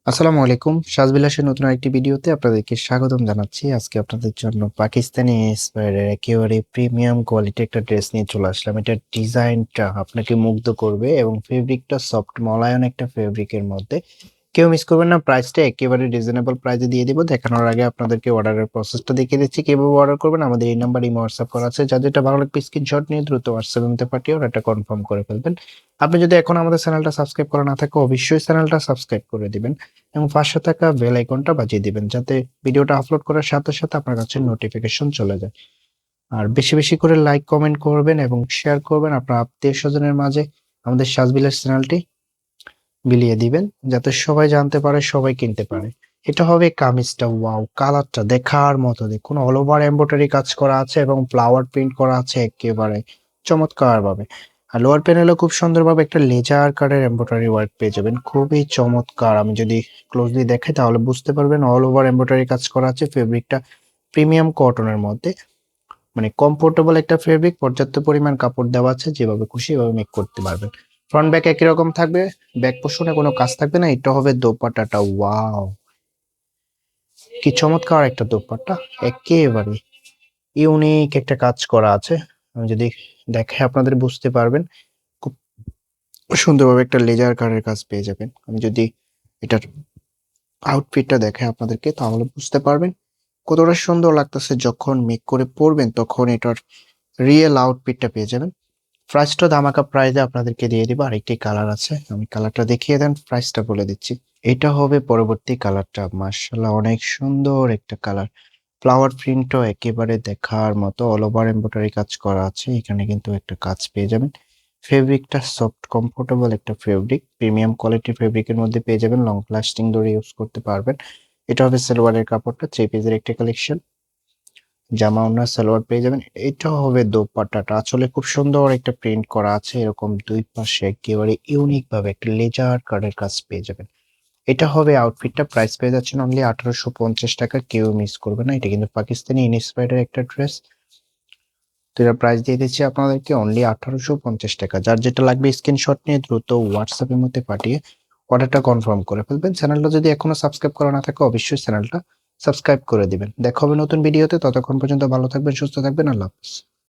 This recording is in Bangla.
আসসালামু আলাইকুম। সাজবিলাসের নতুন আরেকটি ভিডিওতে আপনাদেরকে স্বাগতম জানাচ্ছি। আজকে আপনাদের জন্য পাকিস্তানি ইন্সপায়ার্ড একেবারে প্রিমিয়াম কোয়ালিটি একটা ড্রেস নিয়ে চলে আসলাম। এটার ডিজাইনটা আপনাকে মুগ্ধ করবে এবং ফেব্রিকটা সফট মোলায়েম একটা ফেব্রিকের মধ্যে। কেউ মিস করবেন না, প্রাইসটা একেবারে রিজনেবল প্রাইসে দিয়ে দিব। দেখানোর আগে আপনাদেরকে অর্ডারের প্রসেসটা দেখিয়ে দিচ্ছি কিভাবে অর্ডার করবেন। আমাদের এই নাম্বার ইমো হোয়াটসঅ্যাপ করা আছে, যার যেটা ভালো লাগবে স্ক্রিনশট নিয়ে দ্রুত হোয়াটসঅ্যাপের মধ্যে পাঠিয়ে অর্ডারটা কনফার্ম করে ফেলবেন। আপনি যদি এখন আমাদের চ্যানেলটা সাবস্ক্রাইব করা না থাকে অবশ্যই চ্যানেলটা সাবস্ক্রাইব করে দিবেন এবং পাশে থাকা বেল আইকনটা বাজিয়ে দিবেন, যাতে ভিডিওটা আপলোড করার সাথে সাথে আপনার কাছে নোটিফিকেশন চলে যায়। আর বেশি বেশি করে লাইক কমেন্ট করবেন এবং শেয়ার করবেন আপনার আত্মীয় স্বজনের মাঝে আমাদের সাজবিলাস চ্যানেলটি বিলিয়ে দিবেন, যাতে সবাই জানতে পারে, সবাই কিনতে পারে। এটা হবে কামিজটা, ওয়াও কালারটা দেখার মতো, দেখুন অল ওভার এমব্রয়ডারি কাজ করা আছে এবং ফ্লাওয়ার প্রিন্ট করা আছে একেবারে চমৎকার ভাবে। আর লোয়ার প্যানেলে খুব সুন্দরভাবে একটা লেজার কাটের এমব্রয়ডারি ওয়ার্ক পেয়ে যাবেন, খুবই চমৎকার। আমি যদি ক্লোজলি দেখাই তাহলে বুঝতে পারবেন অল ওভার এমব্রয়ডারি কাজ করা আছে। ফেব্রিকটা প্রিমিয়াম কটনের মধ্যে, মানে কমফোর্টেবল একটা ফেব্রিক, পর্যাপ্ত পরিমাণ কাপড় দেওয়া আছে, যেভাবে খুশি এভাবে মেক করতে পারবেন। ফ্রন্ট ব্যাক একই রকম থাকবে, ব্যাক পোর্শনে কোনো কাজ থাকবে না। এটা হবে দোপাট্টাটা, ওয়াও কি চমৎকার একটা দোপাট্টা, একেবারে ইউনিক একটা কাজ করা আছে। আমি যদি দেখাই আপনাদের বুঝতে পারবেন, খুব সুন্দরভাবে একটা লেজার কাটের কাজ পেয়ে যাবেন। আমি যদি এটার আউটফিটটা দেখাই আপনাদেরকে তাহলে বুঝতে পারবেন কতটা সুন্দর লাগতেছে। যখন মেক করে পরবেন তখন এটার রিয়েল আউটফিটটা পেয়ে যাবেন। প্রাইসটা ধামাকা প্রাইজে আপনাদেরকে দিয়ে দিব। আরেকটি কালার আছে, আমি কালারটা দেখিয়ে দেন, প্রাইসটা বলে দিচ্ছি। এটা হবে পরবর্তী কালারটা, মাশাআল্লাহ অনেক সুন্দর একটা কালার। ফ্লাওয়ার প্রিন্টও একেবারে দেখার মতো, অল ওভার এমব্রয়ডারি কাজ করা আছে। এখানে কিন্তু একটা কাজ পেয়ে যাবেন। ফেব্রিকটা সফট কমফোর্টেবল একটা ফেব্রিক, প্রিমিয়াম কোয়ালিটির ফেব্রিকের মধ্যে পেয়ে যাবেন, লং লাস্টিং ধরে ইউজ করতে পারবেন। এটা হবে সালোয়ারের কাপড়টা, 3 পিসের একটা কালেকশন। জামা ওড়না সালোয়ার পেয়ে যাবেন। এটাও হবে দোপাট্টাটা, আসলে খুব সুন্দর একটা প্রিন্ট করা আছে, এরকম দুই পাশে একেবারে ইউনিক ভাবে একটা লেজার কার্ডের কাজ পেয়ে যাবেন। এটা হবে আউটফিটটা। প্রাইস পেয়ে যাচ্ছেন অনলি 1850 টাকা, কেউ মিস করবে না। এটা কিন্তু পাকিস্তানি ইন্সপায়ার্ড একটা ড্রেস। তো এর প্রাইস দিয়ে দিচ্ছি আপনাদেরকে অনলি 1850 টাকা। যার যেটা লাগবে স্ক্রিনশট নিয়ে দ্রুত হোয়াটসঅ্যাপের মধ্যে পাঠিয়ে অর্ডারটা কনফার্ম করে ফেলবেন। চ্যানেলটা যদি এখনো সাবস্ক্রাইব করা না থাকে অবশ্যই চ্যানেলটা সাবস্ক্রাইব করে দিবেন। দেখা হবে নতুন ভিডিওতে, ততক্ষণ পর্যন্ত ভালো থাকবেন, সুস্থ থাকবেন, আল্লাহ হাফেজ।